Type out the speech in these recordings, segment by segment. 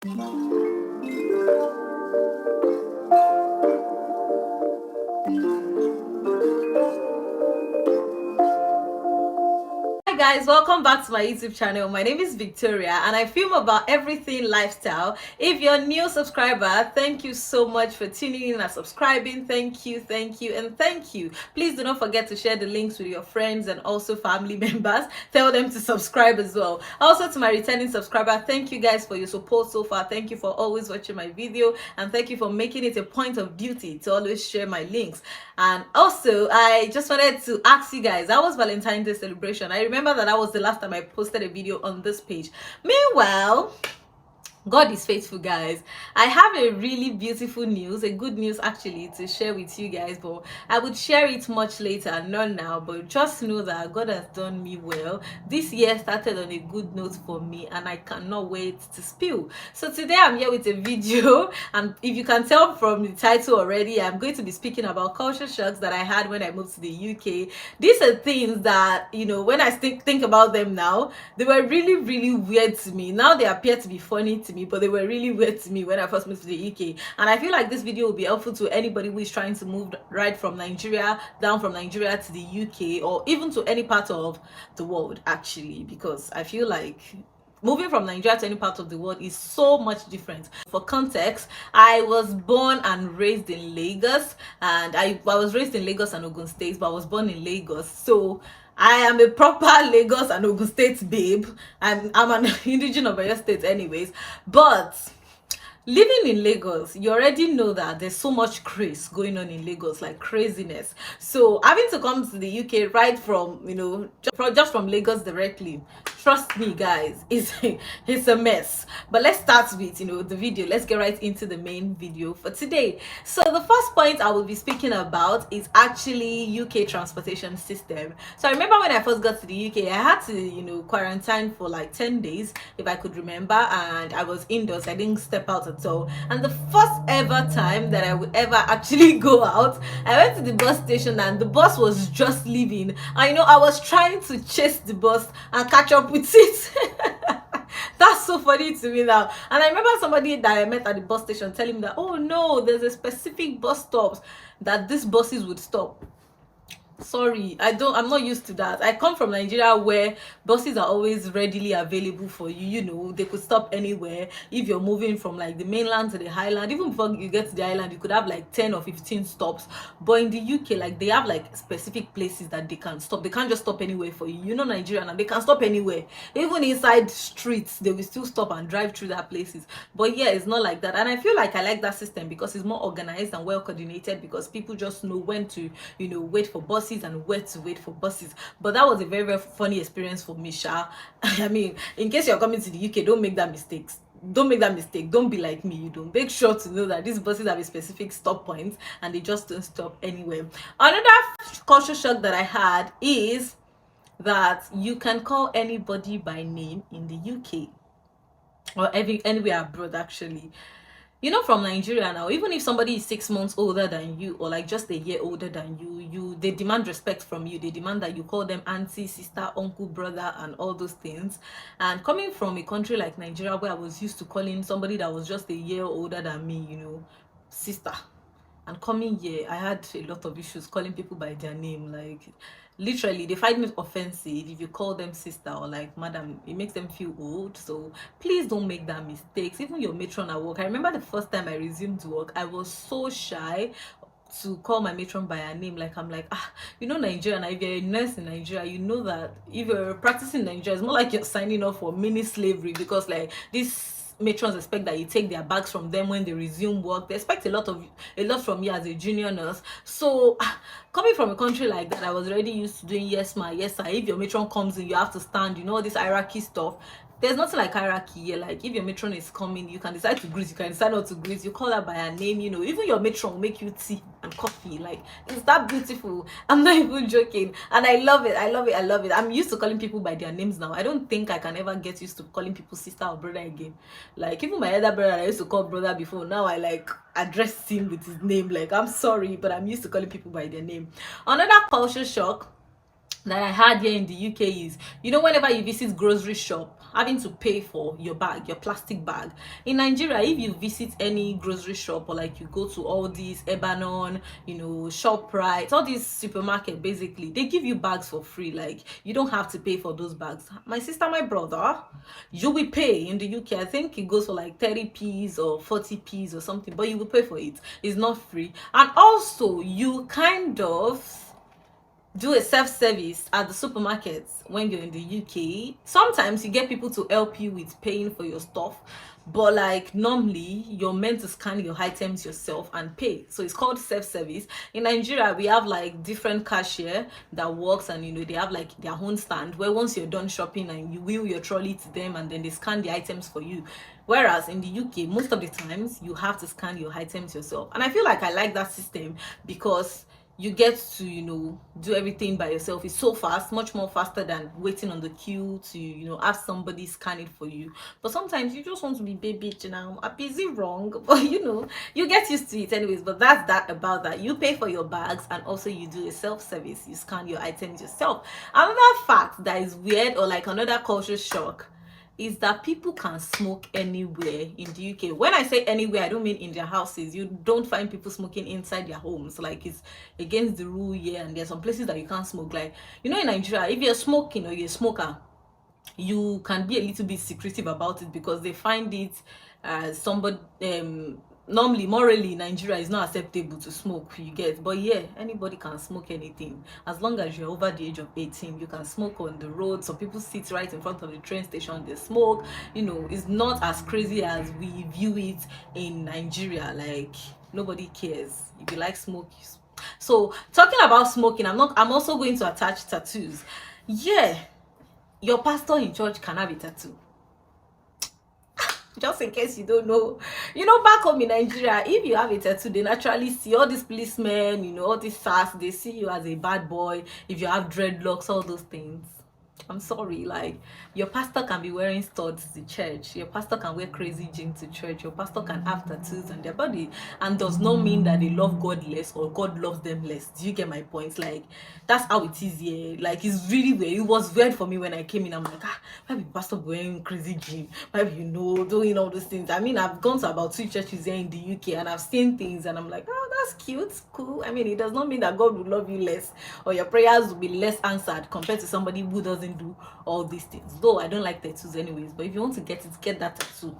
Hi guys, welcome back to my YouTube channel. My name is Victoria and I film about everything lifestyle. If you're a new subscriber, thank you so much for tuning in and subscribing. Thank you, and thank you. Please do not forget to share the links with your friends and also family members. Tell them to subscribe as well. Also to my returning subscriber, thank you guys for your support so far. Thank you for always watching my video and thank you for making it a point of duty to always share my links. And also, I just wanted to ask you guys, how was Valentine's Day celebration? I remember that was the last time I posted a video on this page. Meanwhile, God is faithful, guys. I have a really beautiful news, a good news actually, to share with you guys, but I would share it much later, not now. But just know that God has done me well. This year started on a good note for me and I cannot wait to spill. So today I'm here with a video, and if you can tell from the title already, I'm going to be speaking about culture shocks that I had when I moved to the UK. These are things that, you know, when I think about them now, they were really weird to me. Now they appear to be funny to me, but they were really weird to me when I first moved to the UK. And I feel like this video will be helpful to anybody who is trying to move right from Nigeria, down from Nigeria to the UK, or even to any part of the world actually, because I feel like moving from Nigeria to any part of the world is so much different. For context, I was born and raised in Lagos, and I was raised in Lagos and Ogun State, but I was born in Lagos. So I am a proper Lagos and Ogun State babe. I'm an indigenous of Oyo State anyways. But living in Lagos, you already know that there's so much craze going on in Lagos, like craziness. So having to come to the UK right from, you know, just from Lagos directly, trust me guys, it's a mess. But let's start with, you know, the video. Let's get right into the main video for today. So the first point I will be speaking about is actually UK transportation system. So I remember when I first got to the UK, I had to, you know, quarantine for like 10 days if I could remember, and I was indoors. I didn't step out at all. And the first ever time that I would ever actually go out, I went to the bus station and the bus was just leaving. And you know, I was trying to chase the bus and catch up with it. That's so funny to me now. And I remember somebody that I met at the bus station telling me that, oh no, there's a specific bus stops that these buses would stop. Sorry, I'm not used to that. I come from Nigeria where buses are always readily available for you. You know, they could stop anywhere. If you're moving from like the mainland to the highland, even before you get to the island, you could have like 10 or 15 stops. But in the UK, like, they have like specific places that they can stop. They can't just stop anywhere for you. You know, Nigerian, and they can stop anywhere. Even inside streets, they will still stop and drive through that places. But yeah, it's not like that. And I feel like I like that system because it's more organized and well coordinated, because people just know when to, you know, wait for buses and where to wait for buses. But that was a very funny experience for me, Sha. I mean, in case you're coming to the UK, don't make that mistake. Don't be like me. You don't. Make sure to know that these buses have a specific stop point and they just don't stop anywhere. Another culture shock that I had is that you can call anybody by name in the UK or anywhere abroad actually. You know, from Nigeria now, even if somebody is 6 months older than you or like just a year older than you, they demand respect from you. They demand that you call them auntie, sister, uncle, brother, and all those things. And coming from a country like Nigeria, where I was used to calling somebody that was just a year older than me, you know, sister, and coming here, I had a lot of issues calling people by their name. Like, literally, they find it offensive if you call them sister or like madam. It makes them feel old. So please don't make that mistakes. Even your matron at work, I remember the first time I resumed work, I was so shy to call my matron by her name. Like, I'm like, you know, Nigeria, if you're a nurse in Nigeria, you know that if you're practicing in Nigeria, it's more like you're signing up for mini slavery, because like this matrons expect that you take their bags from them when they resume work. They expect a lot from you as a junior nurse. So coming from a country like that, I was already used to doing yes ma, yes sir. If your matron comes in, you have to stand, you know, all this hierarchy stuff. There's nothing like hierarchy here. Like, if your matron is coming, you can decide to greet, you can decide not to greet, you call her by her name, you know. Even your matron will make you tea and coffee. Like, it's that beautiful. I'm not even joking. And I love it. I'm used to calling people by their names now. I don't think I can ever get used to calling people sister or brother again. Like, even my other brother I used to call brother before, now I like address him with his name. Like, I'm sorry, but I'm used to calling people by their name. Another culture shock that I had here in the UK is, whenever you visit grocery shop, having to pay for your bag, your plastic bag. In Nigeria, if you visit any grocery shop, or like you go to all these Ebanon, ShopRite, all these supermarket, basically, they give you bags for free. Like, you don't have to pay for those bags. My sister, my brother, you will pay in the UK. I think it goes for like 30p or 40p or something, but you will pay for it. It's not free. And also, you kind of do a self-service at the supermarkets when you're in the UK. Sometimes you get people to help you with paying for your stuff, but like normally you're meant to scan your items yourself and pay. So it's called self-service. In Nigeria, we have like different cashier that works, and they have like their own stand where once you're done shopping and you wheel your trolley to them, and then they scan the items for you. Whereas in the UK, most of the times you have to scan your items yourself. And I feel like I like that system because you get to do everything by yourself. It's so fast, much more faster than waiting on the queue to have somebody scan it for you. But sometimes you just want to be baby now. I'm busy wrong, but you get used to it anyways. But that's that about that. You pay for your bags, and also you do a self-service. You scan your items yourself. Another fact that is weird, or like another culture shock, is that people can smoke anywhere in the UK. When I say anywhere, I don't mean in their houses. You don't find people smoking inside their homes. Like, it's against the rule here, and there's some places that you can't smoke. Like, in Nigeria, if you're smoking or you're a smoker, you can be a little bit secretive about it because they find it as somebody normally morally in Nigeria is not acceptable to smoke, you get. But yeah, anybody can smoke anything as long as you're over the age of 18. You can smoke on the road. Some people sit right in front of the train station, they smoke. It's not as crazy as we view it in Nigeria. Like, nobody cares if you like smoke. So talking about smoking, I'm also going to attach tattoos. Yeah, your pastor in church can have a tattoo. Just in case you don't know, back home in Nigeria, if you have a tattoo, they naturally see all these policemen, all these SARS, they see you as a bad boy. If you have dreadlocks, all those things, I'm sorry, like, your pastor can be wearing studs to church, your pastor can wear crazy jeans to church, your pastor can have tattoos on their body, and does not mean that they love God less or God loves them less. Do you get my point? Like, that's how it is here. Like, it's really weird. It was weird for me when I came in. I'm like, why be pastor wearing crazy jeans? Why be doing all those things? I mean, I've gone to about 2 churches here in the UK, and I've seen things, and I'm like, oh, that's cute, cool. I mean, it does not mean that God will love you less, or your prayers will be less answered compared to somebody who doesn't do all these things. Though I don't like tattoos anyways, but if you want to get it, get that tattoo.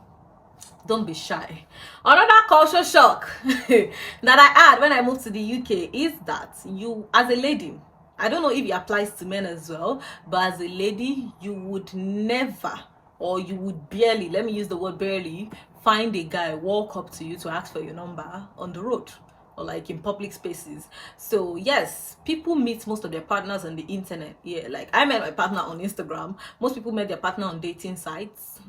Don't be shy. Another culture shock that I had when I moved to the UK is that you, as a lady, I don't know if it applies to men as well, but as a lady, you would never, or you would barely, let me use the word barely, find a guy walk up to you to ask for your number on the road or like in public spaces. So yes, people meet most of their partners on the internet. Yeah, like I met my partner on Instagram. Most people met their partner on dating sites.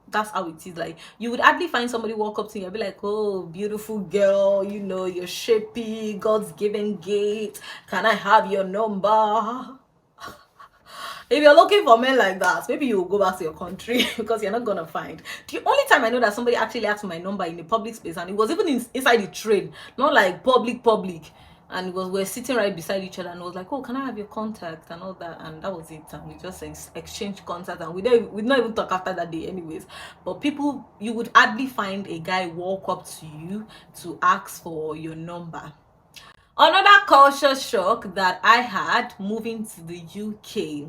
That's how it is. Like, you would hardly find somebody walk up to you and be like, oh, beautiful girl, you're shapey, God's given gate, can I have your number? If you're looking for men like that, maybe you will go back to your country because you're not gonna find. The only time I know that somebody actually asked for my number in a public space, and it was even inside the train, not like public, and we're sitting right beside each other, and I was like, oh, can I have your contact and all that, and that was it. And we just exchanged contact, and we not even talk after that day anyways. But people, you would hardly find a guy walk up to you to ask for your number. Another culture shock that I had moving to the UK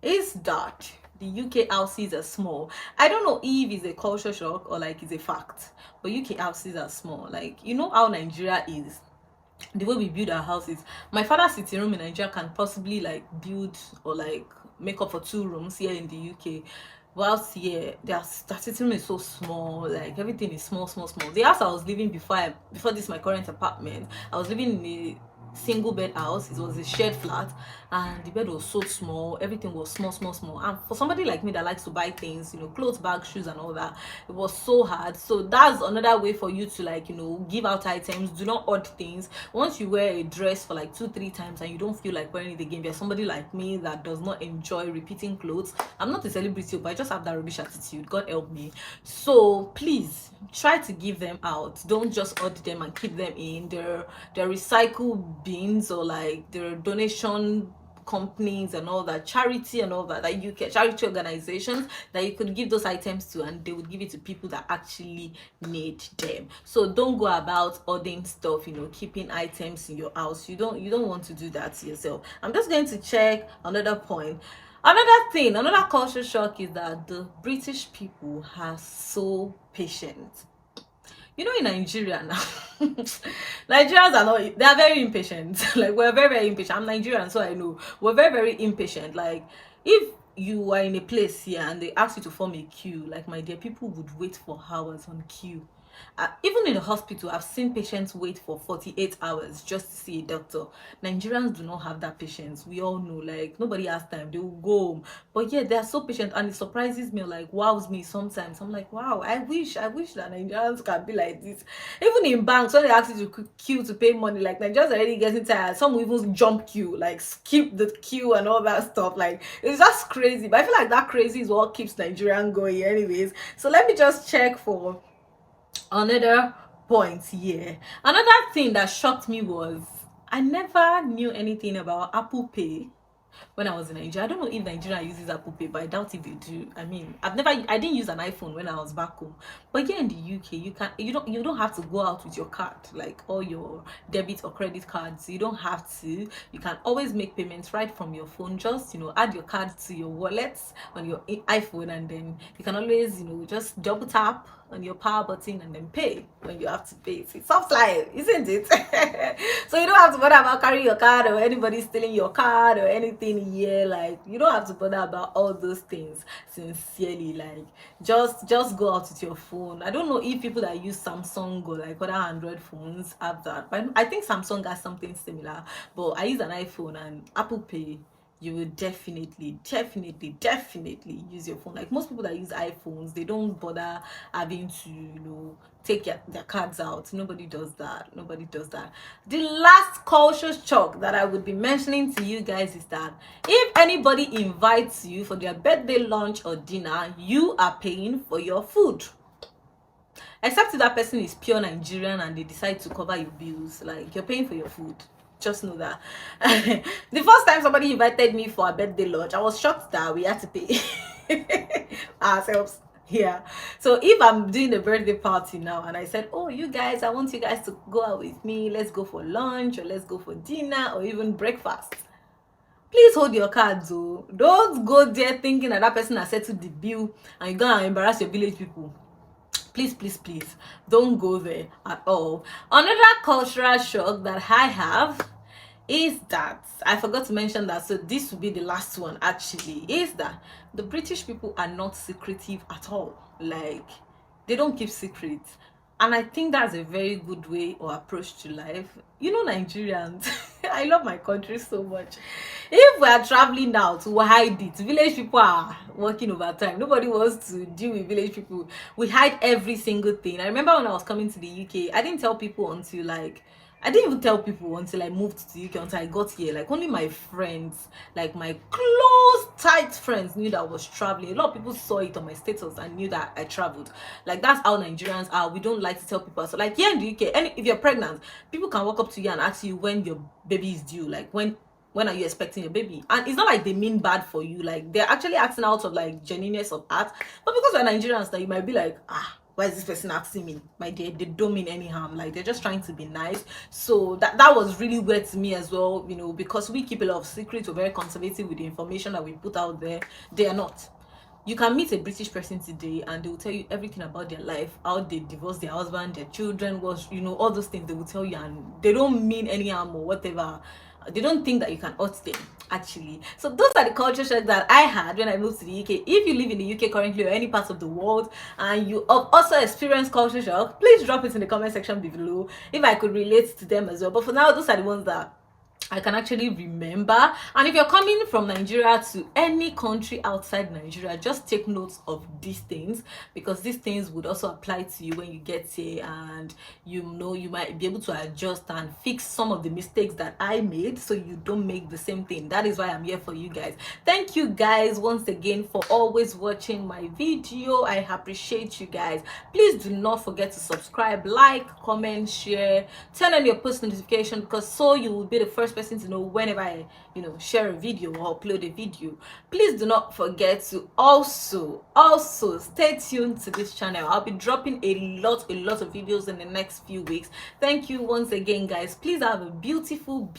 is that the UK houses are small. I don't know if it's a culture shock or like it's a fact, but UK houses are small. Like, how Nigeria is, the way we build our houses. My father's sitting room in Nigeria can possibly like build or like make up for 2 rooms here in the UK. Whilst here, their sitting room is so small. Like, everything is small. The house I was living before this, my current apartment, I was living in a single bed house. It was a shared flat, and the bed was so small. Everything was small. And for somebody like me that likes to buy things, clothes, bags, shoes and all that, it was so hard. So that's another way for you to like give out items. Do not hoard things. Once you wear a dress for like 2-3 times and you don't feel like wearing it again, there's somebody like me that does not enjoy repeating clothes. I'm not a celebrity, but I just have that rubbish attitude. God help me. So please try to give them out. Don't just hoard them and keep them in their recycle bins or like their donation companies and all that, charity and all that, that you can, charity organizations that you could give those items to, and they would give it to people that actually need them. So don't go about hoarding stuff, keeping items in your house. You don't want to do that to yourself. I'm just going to check another point. Another thing, another culture shock is that the British people are so patient. In Nigeria now, Nigerians are not, they are very impatient. Like, we're very, very impatient. I'm Nigerian, so I know. We're very, very impatient. Like, if you are in a place here and they ask you to form a queue, like, my dear, people would wait for hours on queue. Even in the hospital, I've seen patients wait for 48 hours just to see a doctor. Nigerians do not have that patience. We all know, like, nobody has time. They will go home. But yeah, they are so patient, and it surprises me, like, wows me sometimes. I'm like, wow, I wish that Nigerians can be like this. Even in banks, when they ask you to queue to pay money, like, Nigerians are already getting tired. Some will even jump queue, like, skip the queue and all that stuff. Like, it's just crazy. But I feel like that crazy is what keeps Nigerian going anyways. So let me just check for another point here. Another thing that shocked me was I never knew anything about Apple Pay when I was in Nigeria. I don't know if Nigeria uses Apple Pay, but I doubt if they do. I mean, I didn't use an iPhone when I was back home. But here in the UK, you don't have to go out with your card, like all your debit or credit cards. You don't have to. You can always make payments right from your phone. Just, add your card to your wallet on your iPhone, and then you can always, just double tap on your power button and then pay when you have to pay. It's soft life, isn't it? So you don't have to bother about carrying your card or anybody stealing your card or anything here. Like, you don't have to bother about all those things. Sincerely, like, just go out with your phone. I don't know if people that use Samsung or like other Android phones have that, but I think Samsung has something similar. But I use an iPhone, and Apple Pay, you will definitely use your phone. Like, most people that use iPhones, they don't bother having to take their cards out. Nobody does that. The last culture shock that I would be mentioning to you guys is that if anybody invites you for their birthday lunch or dinner, you are paying for your food. Except if that person is pure Nigerian and they decide to cover your bills. Like, you're paying for your food. Just know that. The first time somebody invited me for a birthday lunch, I was shocked that we had to pay ourselves. Yeah. So if I'm doing a birthday party now and I said, oh, you guys, I want you guys to go out with me, let's go for lunch or let's go for dinner or even breakfast, please hold your cards. Oh, don't go there thinking that person has settled the bill and you're gonna embarrass your village people. Please don't go there at all. Another cultural shock that I have is that I forgot to mention that, so this will be the last one actually, is that the British people are not secretive at all. Like, they don't keep secrets, and I think that's a very good way or approach to life. Nigerians, I love my country so much. If we are traveling now to hide it, village people are working overtime. Nobody wants to deal with village people. We hide every single thing. I remember when I was coming to the UK, I didn't tell people until I didn't even tell people until I moved to the UK, until I got here. Like, only my friends, like my close, tight friends, knew that I was traveling. A lot of people saw it on my status and knew that I traveled. Like, that's how Nigerians are. We don't like to tell people. So, like, here in the UK, if you're pregnant, people can walk up to you and ask you when your baby is due. Like, when are you expecting your baby? And it's not like they mean bad for you. Like, they're actually asking out of like genuineness of heart. But because we're Nigerians, that you might be like, why is this person asking me? My dear, they don't mean any harm. Like, they're just trying to be nice. So that was really weird to me as well, because we keep a lot of secrets. We're very conservative with the information that we put out there. They are not. You can meet a British person today and they will tell you everything about their life, how they divorced their husband, their children, all those things they will tell you, and they don't mean any harm or whatever. They don't think that you can hurt them, actually. So those are the culture shocks that I had when I moved to the UK. If you live in the UK currently or any part of the world and you have also experienced culture shock, please drop it in the comment section below if I could relate to them as well. But for now, those are the ones that I can actually remember. And if you're coming from Nigeria to any country outside Nigeria, just take notes of these things, because these things would also apply to you when you get here, and you might be able to adjust and fix some of the mistakes that I made so you don't make the same thing. That is why I'm here for you guys. Thank you guys once again for always watching my video. I appreciate you guys. Please do not forget to subscribe, like, comment, share, turn on your post notification, because so you will be the first first person to know whenever I, share a video or upload a video. Please do not forget to also stay tuned to this channel. I'll be dropping a lot of videos in the next few weeks. Thank you once again, guys. Please have a beautiful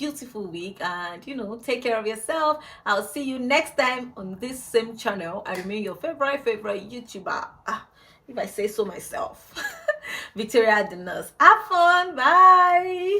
week, and take care of yourself. I'll see you next time on this same channel. I remain your favorite YouTuber, if I say so myself, Victoria the Nurse. Have fun. Bye.